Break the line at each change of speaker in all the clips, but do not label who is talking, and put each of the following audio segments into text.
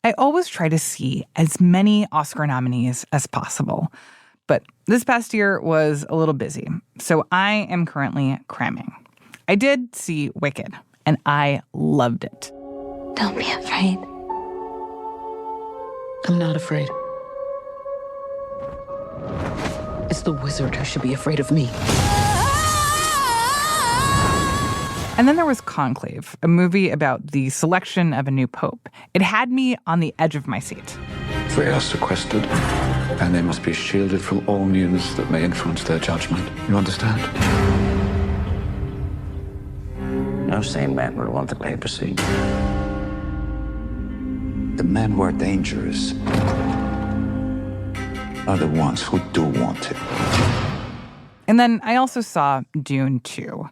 I always try to see as many Oscar nominees as possible. But this past year was a little busy, so I am currently cramming. I did see Wicked, and I loved it.
Don't be afraid.
I'm not afraid. It's the wizard who should be afraid of me.
And then there was Conclave, a movie about the selection of a new pope. It had me on the edge of my seat.
They are sequestered, and they must be shielded from all news that may influence their judgment. You understand?
No sane man would want the papacy.
The men who are dangerous are the ones who do want it.
And then I also saw Dune 2.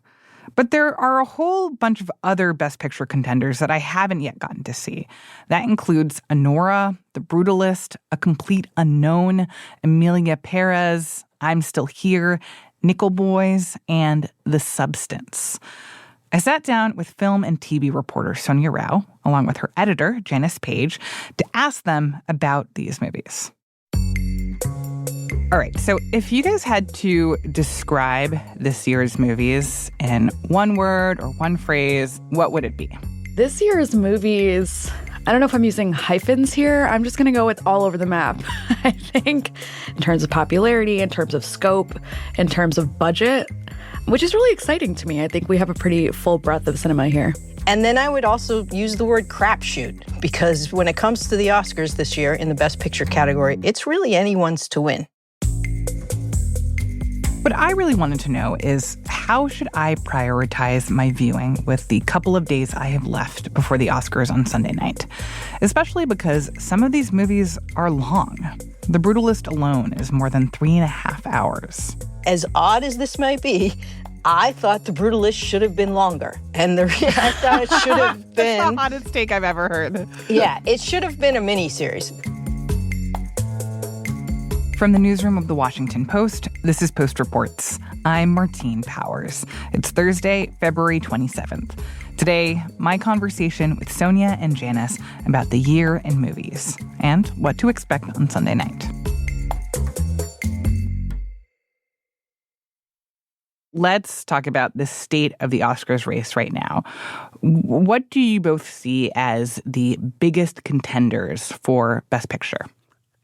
But there are a whole bunch of other Best Picture contenders that I haven't yet gotten to see. That includes Anora, The Brutalist, A Complete Unknown, Emilia Perez, I'm Still Here, Nickel Boys, and The Substance. I sat down with film and TV reporter Sonia Rao, along with her editor, Janice Page, to ask them about these movies. All right, so if you guys had to describe this year's movies in one word or one phrase, what would it be?
This year's movies, I don't know if I'm using hyphens here. I'm just going to go with all over the map. I think in terms of popularity, in terms of scope, in terms of budget, which is really exciting to me. I think we have a pretty full breadth of cinema here.
And then I would also use the word crapshoot, because when it comes to the Oscars this year in the Best Picture category, it's really anyone's to win.
What I really wanted to know is, how should I prioritize my viewing with the couple of days I have left before the Oscars on Sunday night? Especially because some of these movies are long. The Brutalist alone is more than 3.5 hours.
As odd as this might be, I thought The Brutalist should have been longer. And I thought it should have been...
That's the hottest take I've ever heard.
Yeah, it should have been a miniseries.
From the newsroom of The Washington Post, this is Post Reports. I'm Martine Powers. It's Thursday, February 27th. Today, my conversation with Sonia and Janice about the year in movies and what to expect on Sunday night. Let's talk about the state of the Oscars race right now. What do you both see as the biggest contenders for Best Picture?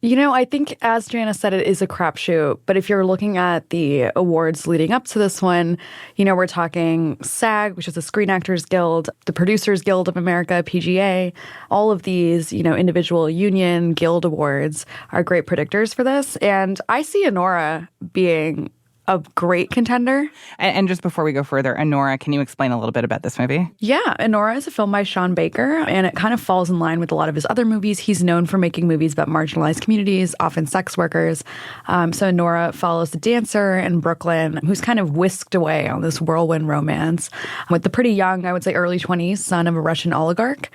You know, I think, as Janice said, it is a crapshoot. But if you're looking at the awards leading up to this one, you know, we're talking SAG, which is the Screen Actors Guild, the Producers Guild of America, PGA. All of these, you know, individual union guild awards are great predictors for this. And I see Anora being a great contender.
And just before we go further, Anora, can you explain a little bit about this movie?
Yeah, Anora is a film by Sean Baker, and it kind of falls in line with a lot of his other movies. He's known for making movies about marginalized communities, often sex workers. So Anora follows a dancer in Brooklyn who's kind of whisked away on this whirlwind romance with the pretty young, I would say early 20s, son of a Russian oligarch.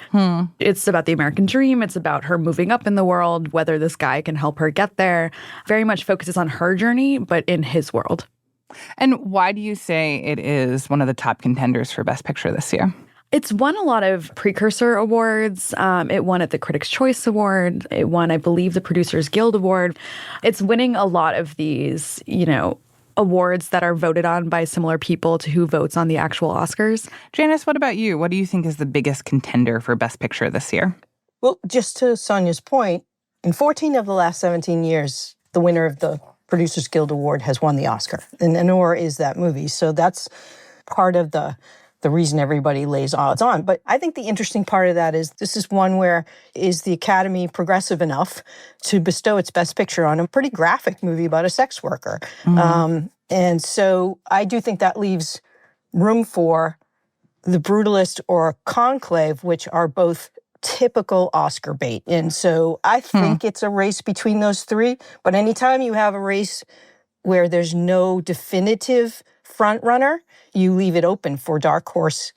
It's about the American dream. It's about her moving up in the world, whether this guy can help her get there. Very much focuses on her journey, but in his world.
And why do you say it is one of the top contenders for Best Picture this year?
It's won a lot of precursor awards. It won at the Critics' Choice Award. It won, I believe, the Producers Guild Award. It's winning a lot of these, you know, awards that are voted on by similar people to who votes on the actual Oscars.
Janice, what about you? What do you think is the biggest contender for Best Picture this year?
Well, just to Sonia's point, in 14 of the last 17 years, the winner of the Producers Guild Award has won the Oscar. And Anora is that movie. So that's part of the reason everybody lays odds on. But I think the interesting part of that is this is one where is the Academy progressive enough to bestow its Best Picture on a pretty graphic movie about a sex worker. And so I do think that leaves room for The Brutalist or Conclave, which are both typical Oscar bait. And so I think it's a race between those three. But anytime you have a race where there's no definitive front runner, you leave it open for dark horse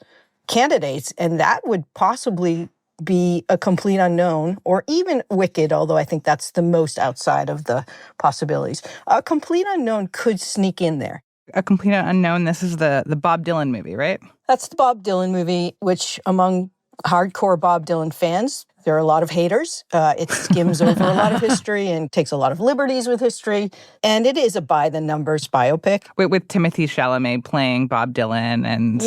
candidates. And that would possibly be A Complete Unknown or even Wicked, although I think that's the most outside of the possibilities. A Complete Unknown could sneak in there.
A Complete Unknown, this is the Bob Dylan movie, right?
That's the Bob Dylan movie, which among hardcore Bob Dylan fans, There are a lot of haters. It skims over a lot of history and takes a lot of liberties with history. And it is a by-the-numbers biopic.
With Timothée Chalamet playing Bob Dylan. And,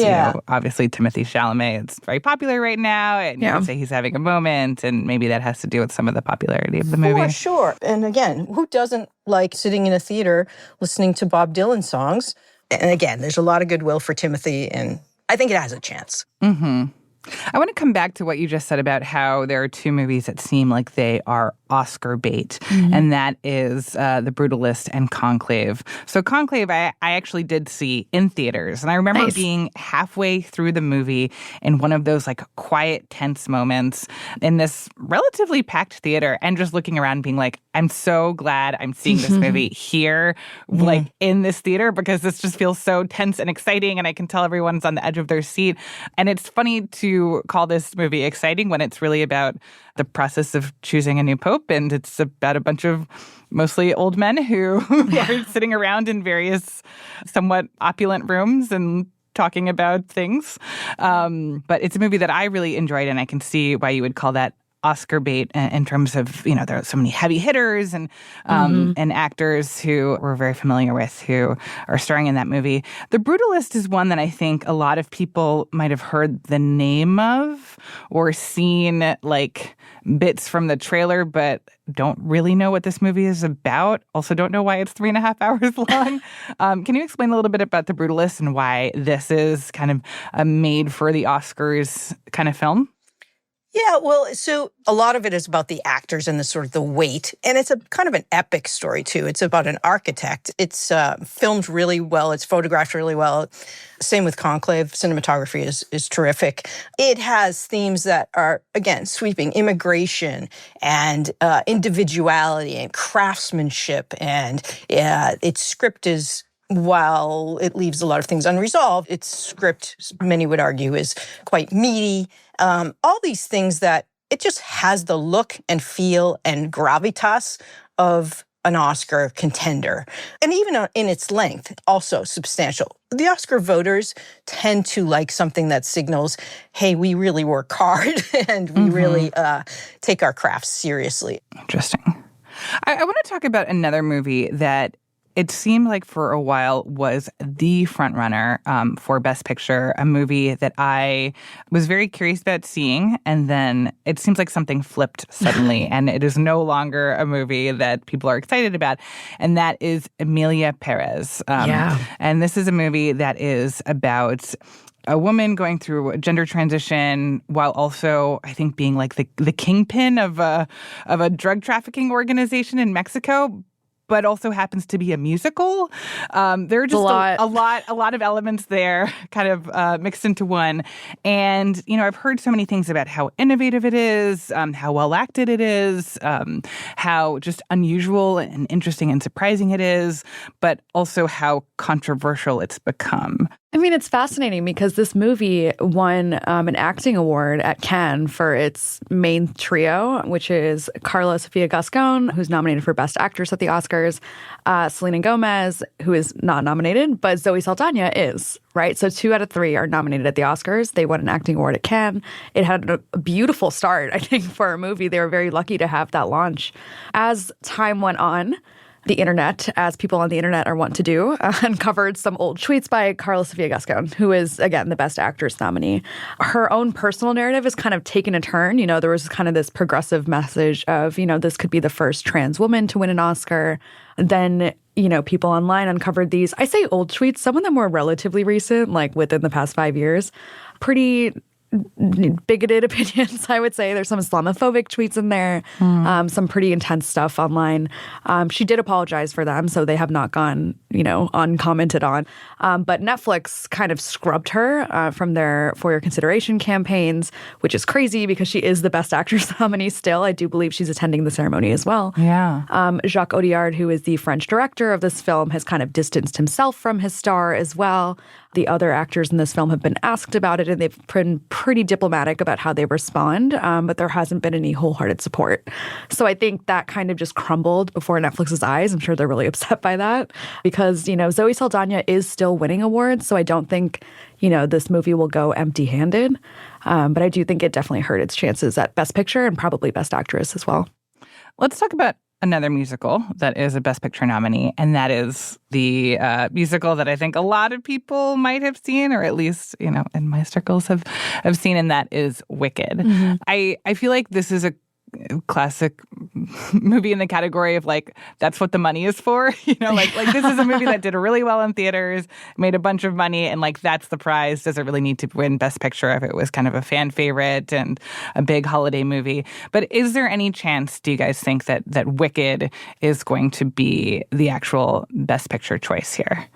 obviously Timothée Chalamet is very popular right now. And you could say he's having a moment. And maybe that has to do with some of the popularity of the movie.
For sure. And again, who doesn't like sitting in a theater listening to Bob Dylan songs? And again, there's a lot of goodwill for Timothy, and I think it has a chance.
Mm-hmm. I want to come back to what you just said about how there are two movies that seem like they are Oscar bait, and that is The Brutalist and Conclave. So Conclave, I actually did see in theaters, and I remember being halfway through the movie in one of those like quiet, tense moments in this relatively packed theater and just looking around being like, I'm so glad I'm seeing this movie here, like in this theater, because this just feels so tense and exciting, and I can tell everyone's on the edge of their seat. And it's funny to call this movie exciting when it's really about the process of choosing a new pope, and it's about a bunch of mostly old men who are sitting around in various somewhat opulent rooms and talking about things. But it's a movie that I really enjoyed, and I can see why you would call that Oscar bait in terms of, there are so many heavy hitters and actors who we're very familiar with who are starring in that movie. The Brutalist is one that I think a lot of people might have heard the name of or seen like bits from the trailer, but don't really know what this movie is about. Also don't know why it's 3.5 hours long. Can you explain a little bit about The Brutalist and why this is kind of a made for the Oscars kind of film?
Yeah, well, so a lot of it is about the actors and the sort of the weight. And it's a kind of an epic story, too. It's about an architect. It's filmed really well. It's photographed really well. Same with Conclave. Cinematography is terrific. It has themes that are, again, sweeping: immigration and individuality and craftsmanship. And its script is, while it leaves a lot of things unresolved, its script, many would argue, is quite meaty. All these things that it just has the look and feel and gravitas of an Oscar contender. And even in its length, also substantial. The Oscar voters tend to like something that signals, hey, we really work hard and we really take our crafts seriously.
Interesting. I want to talk about another movie that it seemed like for a while was the frontrunner for Best Picture, a movie that I was very curious about seeing, and then it seems like something flipped suddenly, and it is no longer a movie that people are excited about, and that is Emilia Perez. And this is a movie that is about a woman going through a gender transition while also, I think, being like the kingpin of a drug trafficking organization in Mexico, but also happens to be a musical. There are just a lot of elements there kind of mixed into one. And, I've heard so many things about how innovative it is, how well acted it is, how just unusual and interesting and surprising it is, but also how controversial it's become.
I mean, it's fascinating because this movie won an acting award at Cannes for its main trio, which is Carla Sofia Gascon, who's nominated for Best Actress at the Oscars, Selena Gomez, who is not nominated, but Zoe Saldana is, right? So 2 out of 3 are nominated at the Oscars. They won an acting award at Cannes. It had a beautiful start, I think, for a movie. They were very lucky to have that launch. As time went on, the internet, as people on the internet are wont to do, uncovered some old tweets by Carla Sofia Gascon, who is, again, the Best Actress nominee. Her own personal narrative has kind of taken a turn. There was kind of this progressive message of, this could be the first trans woman to win an Oscar. Then, people online uncovered these, I say old tweets, some of them were relatively recent, like within the past 5 years, pretty bigoted opinions, I would say. There's some Islamophobic tweets in there, some pretty intense stuff online. She did apologize for them, so they have not gone, uncommented on. But Netflix kind of scrubbed her from their For Your Consideration campaigns, which is crazy because she is the Best Actress nominee still. I do believe she's attending the ceremony as well.
Yeah.
Jacques Audiard, who is the French director of this film, has kind of distanced himself from his star as well. The other actors in this film have been asked about it, and they've been pretty diplomatic about how they respond, but there hasn't been any wholehearted support. So I think that kind of just crumbled before Netflix's eyes. I'm sure they're really upset by that because, Zoe Saldana is still winning awards, so I don't think, this movie will go empty-handed. But I do think it definitely hurt its chances at Best Picture and probably Best Actress as well.
Let's talk about another musical that is a Best Picture nominee, and that is the musical that I think a lot of people might have seen, or at least, in my circles have seen, and that is Wicked. Mm-hmm. I feel like this is a classic movie in the category of that's what the money is for. Like this is a movie that did really well in theaters, made a bunch of money, and that's the prize. Does it really need to win Best Picture if it was kind of a fan favorite and a big holiday movie? But is there any chance, do you guys think, that Wicked is going to be the actual Best Picture choice here?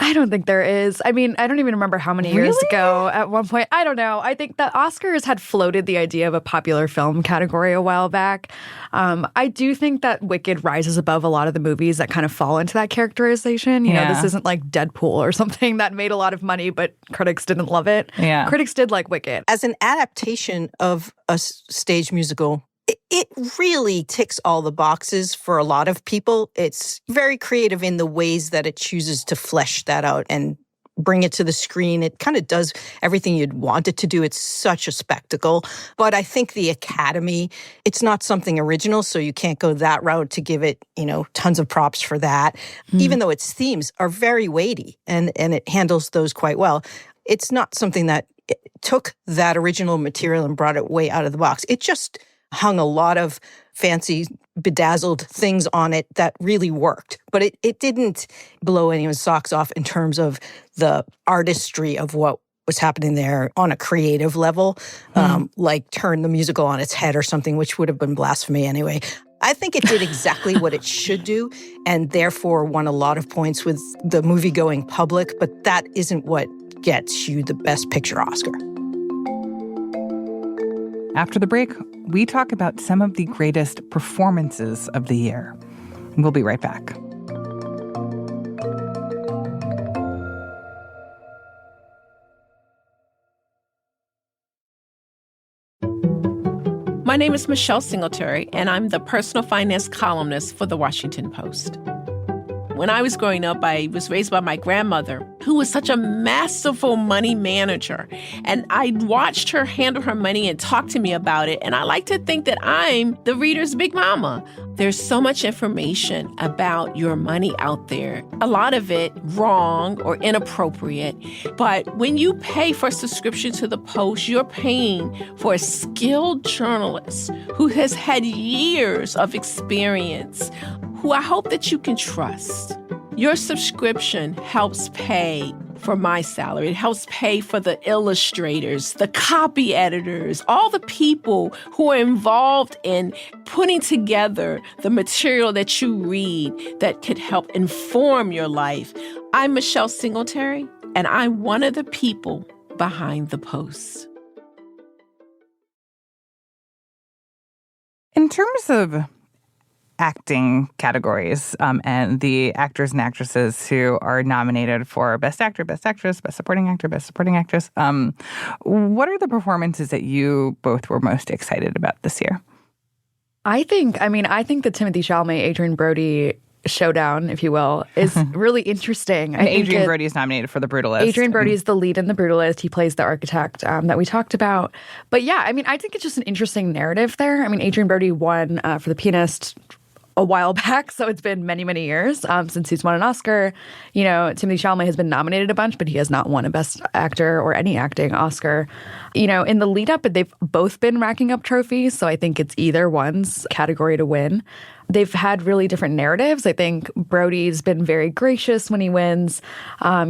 I don't think there is. I mean, I don't even remember how many years ago at one point. I don't know. I think the Oscars had floated the idea of a popular film category a while back. I do think that Wicked rises above a lot of the movies that kind of fall into that characterization. You know, this isn't like Deadpool or something that made a lot of money, but critics didn't love it. Yeah. Critics did like Wicked.
As an adaptation of a stage musical, it really ticks all the boxes for a lot of people. It's very creative in the ways that it chooses to flesh that out and bring it to the screen. It kind of does everything you'd want it to do. It's such a spectacle. But I think the Academy, it's not something original, so you can't go that route to give it, tons of props for that, even though its themes are very weighty and it handles those quite well. It's not something that took that original material and brought it way out of the box. It just hung a lot of fancy, bedazzled things on it that really worked. But it didn't blow anyone's socks off in terms of the artistry of what was happening there on a creative level, like turn the musical on its head or something, which would have been blasphemy anyway. I think it did exactly what it should do, and therefore won a lot of points with the movie-going public, but that isn't what gets you the Best Picture Oscar.
After the break, we talk about some of the greatest performances of the year. We'll be right back.
My name is Michelle Singletary, and I'm the personal finance columnist for The Washington Post. When I was growing up, I was raised by my grandmother, who was such a masterful money manager. And I watched her handle her money and talk to me about it. And I like to think that I'm the reader's big mama. There's so much information about your money out there, a lot of it wrong or inappropriate. But when you pay for a subscription to the Post, you're paying for a skilled journalist who has had years of experience, who I hope that you can trust. Your subscription helps pay for my salary. It helps pay for the illustrators, the copy editors, all the people who are involved in putting together the material that you read that could help inform your life. I'm Michelle Singletary, and I'm one of the people behind the Post.
In terms of acting categories and the actors and actresses who are nominated for Best Actor, Best Actress, Best Supporting Actor, Best Supporting Actress, what are the performances that you both were most excited about this year?
I think the Timothy Chalamet, Adrien Brody showdown, if you will, is really interesting.
And Adrien Brody is nominated for The Brutalist.
Adrien Brody is the lead in The Brutalist. He plays the architect that we talked about. But yeah, I think it's just an interesting narrative there. Adrien Brody won for The Pianist a while back, so it's been many, many years since he's won an Oscar. Timothy Chalamet has been nominated a bunch, but he has not won a Best Actor or any acting Oscar. In the lead up, they've both been racking up trophies, so I think it's either one's category to win. They've had really different narratives. I think Brody's been very gracious when he wins.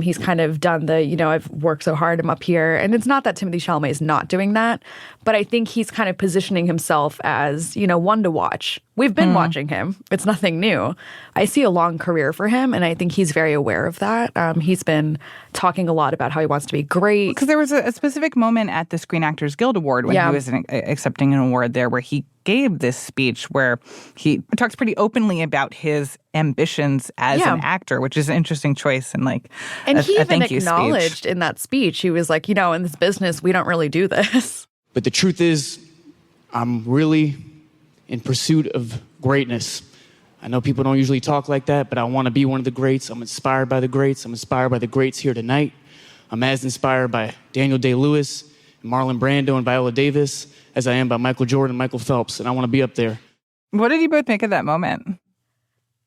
He's kind of done the, I've worked so hard, I'm up here. And it's not that Timothy Chalamet is not doing that, but I think he's kind of positioning himself as, one to watch. We've been watching him. It's nothing new. I see a long career for him, and I think he's very aware of that. He's been talking a lot about how he wants to be great.
Because there was a specific moment at the Screen Actors Guild Award when he was accepting an award there where he gave this speech where he talks pretty openly about his ambitions as an actor, which is an interesting choice and
he even acknowledged speech in that speech. He was like, in this business, we don't really do this.
But the truth is, I'm really in pursuit of greatness. I know people don't usually talk like that, but I want to be one of the greats. I'm inspired by the greats. I'm inspired by the greats here tonight. I'm as inspired by Daniel Day-Lewis, Marlon Brando and Viola Davis as I am by Michael Jordan and Michael Phelps, and I want to be up there.
What did you both make of that moment?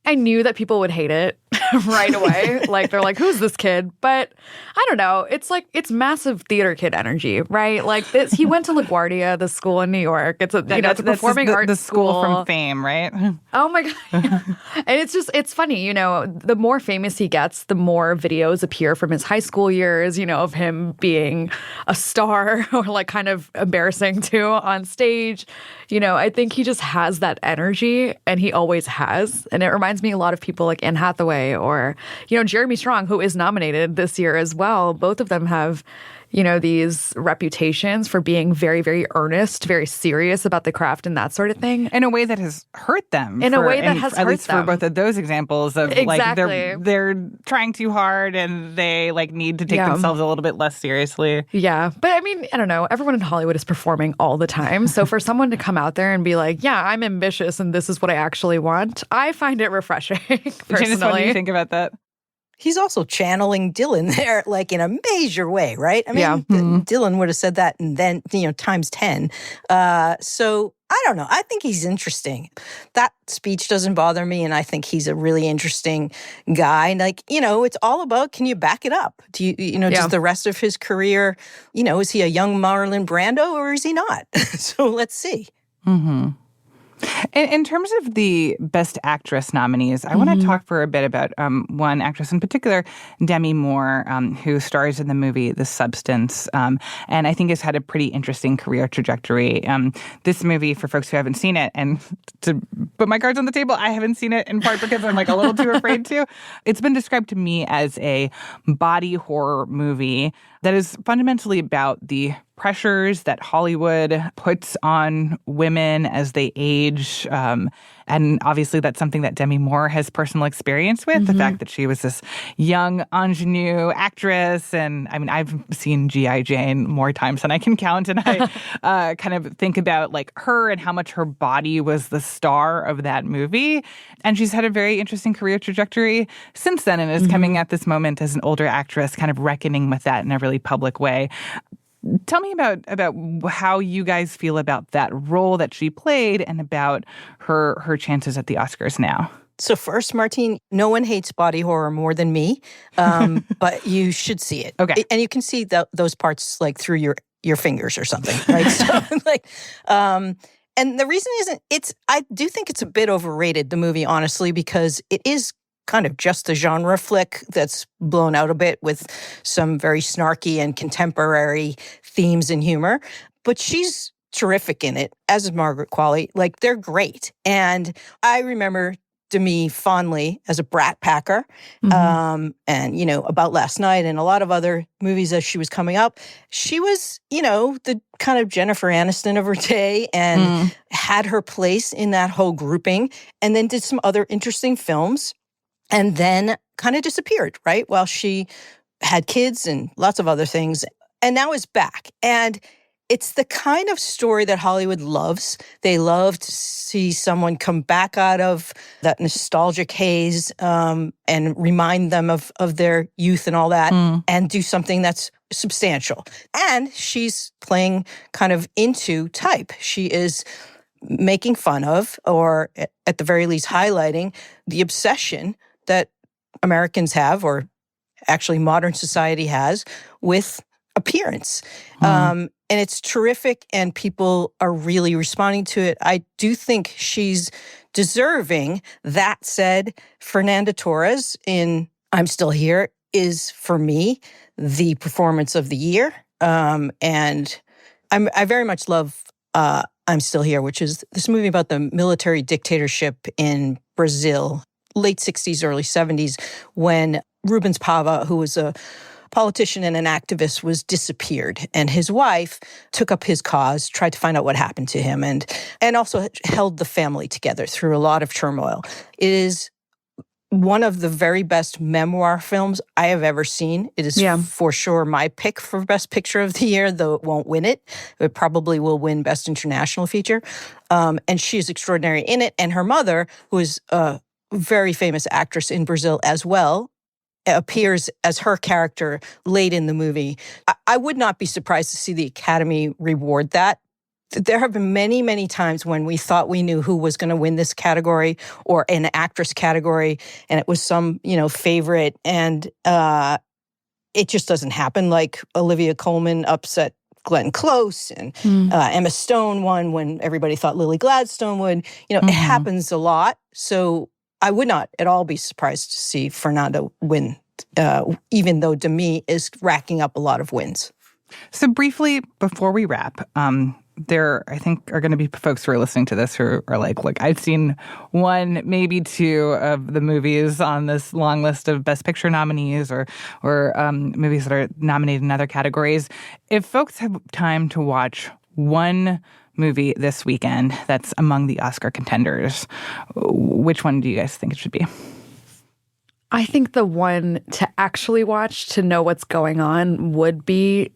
I knew that people would hate it right away. Like, they're like, who's this kid? But I don't know. It's like, it's massive theater kid energy, right? Like, this, he went to LaGuardia, the school in New York. It's a, it's a performing arts
the school from fame, right?
Oh my God. And it's funny, the more famous he gets, the more videos appear from his high school years, of him being a star or like kind of embarrassing too on stage. I think he just has that energy, and he always has. And it reminds me a lot of people like Anne Hathaway or, Jeremy Strong, who is nominated this year as well. Both of them have, these reputations for being very, very earnest, very serious about the craft and that sort of thing.
In a way that has hurt them.
In a way that has hurt them.
At least for both of those examples of
exactly.
like they're trying too hard and they like need to take themselves a little bit less seriously.
Yeah. But I mean, I don't know. Everyone in Hollywood is performing all the time. So for someone to come out there and be like, yeah, I'm ambitious and this is what I actually want, I find it refreshing, personally.
Janice, what do you think about that?
He's also channeling Dylan there, like in a major way, right? I mean, Dylan would have said that and then, times 10. So I don't know. I think he's interesting. That speech doesn't bother me, and I think he's a really interesting guy. Like, it's all about, can you back it up? Do you, does the rest of his career, is he a young Marlon Brando or is he not? So let's see.
Mm-hmm. In terms of the Best Actress nominees, I want to talk for a bit about one actress in particular, Demi Moore, who stars in the movie The Substance, and I think has had a pretty interesting career trajectory. This movie, for folks who haven't seen it, and to put my cards on the table, I haven't seen it in part because I'm like a little too afraid to. It's been described to me as a body horror movie that is fundamentally about the pressures that Hollywood puts on women as they age. And obviously that's something that Demi Moore has personal experience with, the fact that she was this young ingenue actress. And I mean, I've seen G.I. Jane more times than I can count. And I kind of think about like her and how much her body was the star of that movie. And she's had a very interesting career trajectory since then and is coming at this moment as an older actress, kind of reckoning with that in a really public way. Tell me about how you guys feel about that role that she played and about her chances at the Oscars now.
So first, Martine, no one hates body horror more than me, but you should see it.
Okay.
And you can see those parts like through your fingers or something, right? So and the reason isn't, I do think it's a bit overrated, the movie, honestly, because it is kind of just a genre flick that's blown out a bit with some very snarky and contemporary themes and humor. But she's terrific in it, as is Margaret Qualley. Like, they're great. And I remember Demi fondly as a brat packer. And, About Last Night and a lot of other movies as she was coming up. She was, the kind of Jennifer Aniston of her day and had her place in that whole grouping, and then did some other interesting films. And then kind of disappeared, right? While she had kids and lots of other things. And now is back. And it's the kind of story that Hollywood loves. They love to see someone come back out of that nostalgic haze and remind them of their youth and all that and do something that's substantial. And she's playing kind of into type. She is making fun of, or at the very least highlighting, the obsession that Americans have, or actually modern society has, with appearance. And it's terrific, and people are really responding to it. I do think she's deserving. That said, Fernanda Torres in I'm Still Here is, for me, the performance of the year. And I very much love I'm Still Here, which is this movie about the military dictatorship in Brazil, late 60s, early 70s, when Rubens Pava, who was a politician and an activist, was disappeared. And his wife took up his cause, tried to find out what happened to him, and also held the family together through a lot of turmoil. It is one of the very best memoir films I have ever seen. It is for sure my pick for Best Picture of the Year, though it won't win it. It probably will win Best International Feature. And she is extraordinary in it. And her mother, who is a very famous actress in Brazil as well, appears as her character late in the movie. I would not be surprised to see the Academy reward that. There have been many, many times when we thought we knew who was going to win this category or an actress category, and it was some, favorite, and it just doesn't happen. Like Olivia Colman upset Glenn Close, and Emma Stone won when everybody thought Lily Gladstone would. It happens a lot. So I would not at all be surprised to see Fernanda win, even though Demi is racking up a lot of wins.
So briefly, before we wrap, there, I think, are going to be folks who are listening to this who are like, look, I've seen one, maybe two of the movies on this long list of Best Picture nominees or movies that are nominated in other categories. If folks have time to watch one movie this weekend that's among the Oscar contenders, which one do you guys think it should be?
I think the one to actually watch to know what's going on would be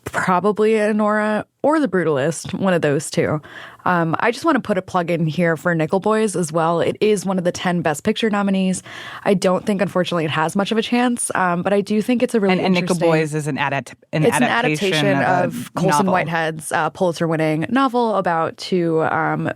probably Anora or The Brutalist, one of those two. I just want to put a plug in here for Nickel Boys as well. It is one of the 10 Best Picture nominees. I don't think, unfortunately, it has much of a chance, but I do think it's a really interesting...
And Nickel Boys is an adaptation
of Colson Whitehead's Pulitzer-winning novel about two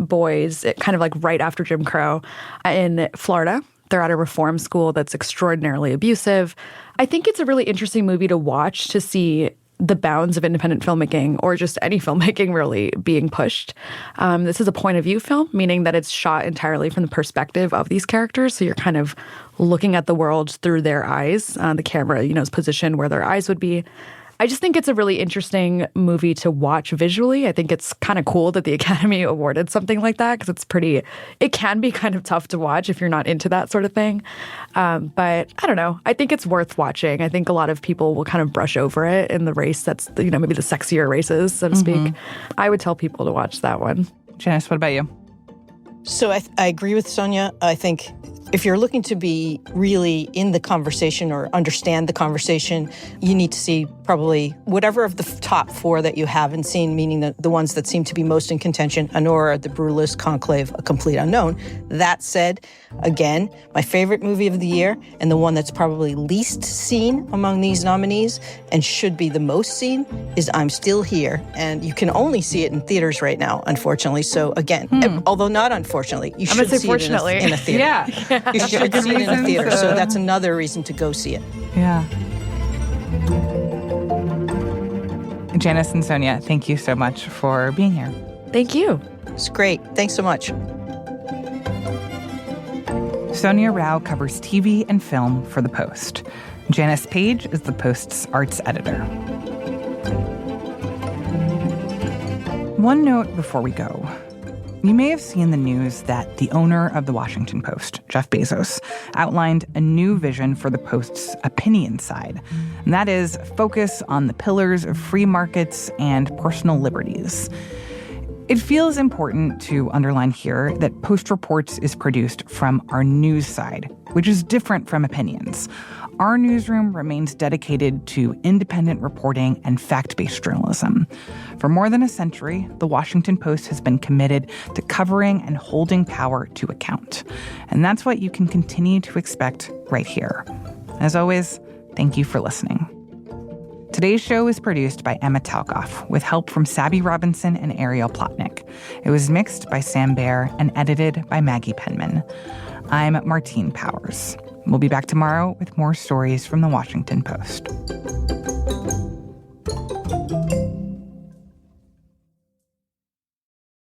boys, kind of like right after Jim Crow, in Florida. They're at a reform school that's extraordinarily abusive. I think it's a really interesting movie to watch to see the bounds of independent filmmaking, or just any filmmaking really, being pushed. This is a point of view film, meaning that it's shot entirely from the perspective of these characters. So you're kind of looking at the world through their eyes. The camera, is positioned where their eyes would be. I just think it's a really interesting movie to watch visually. I think it's kind of cool that the Academy awarded something like that, because it can be kind of tough to watch if you're not into that sort of thing. But I don't know. I think it's worth watching. I think a lot of people will kind of brush over it in the race that's, maybe the sexier races, so to speak. I would tell people to watch that one.
Janice, what about you?
So I agree with Sonia. I think if you're looking to be really in the conversation or understand the conversation, you need to see probably whatever of the top four that you haven't seen, meaning the ones that seem to be most in contention: Anora, The Brutalist, Conclave, A Complete Unknown. That said, again, my favorite movie of the year, and the one that's probably least seen among these nominees and should be the most seen, is I'm Still Here. And you can only see it in theaters right now, unfortunately. So again, although not unfortunately, you should see it in a theater.
Yeah.
You should see it in a theater, so that's another reason to go see it.
Yeah. Janice and Sonia, thank you so much for being here.
Thank you.
It's great. Thanks so much.
Sonia Rao covers TV and film for The Post. Janice Page is The Post's arts editor. One note before we go. You may have seen the news that the owner of the Washington Post, Jeff Bezos, outlined a new vision for the Post's opinion side, and that is focus on the pillars of free markets and personal liberties. It feels important to underline here that Post Reports is produced from our news side, which is different from opinions. Our newsroom remains dedicated to independent reporting and fact-based journalism. For more than a century, the Washington Post has been committed to covering and holding power to account. And that's what you can continue to expect right here. As always, thank you for listening. Today's show is produced by Emma Talkoff, with help from Sabby Robinson and Ariel Plotnick. It was mixed by Sam Baer and edited by Maggie Penman. I'm Martine Powers. We'll be back tomorrow with more stories from the Washington Post.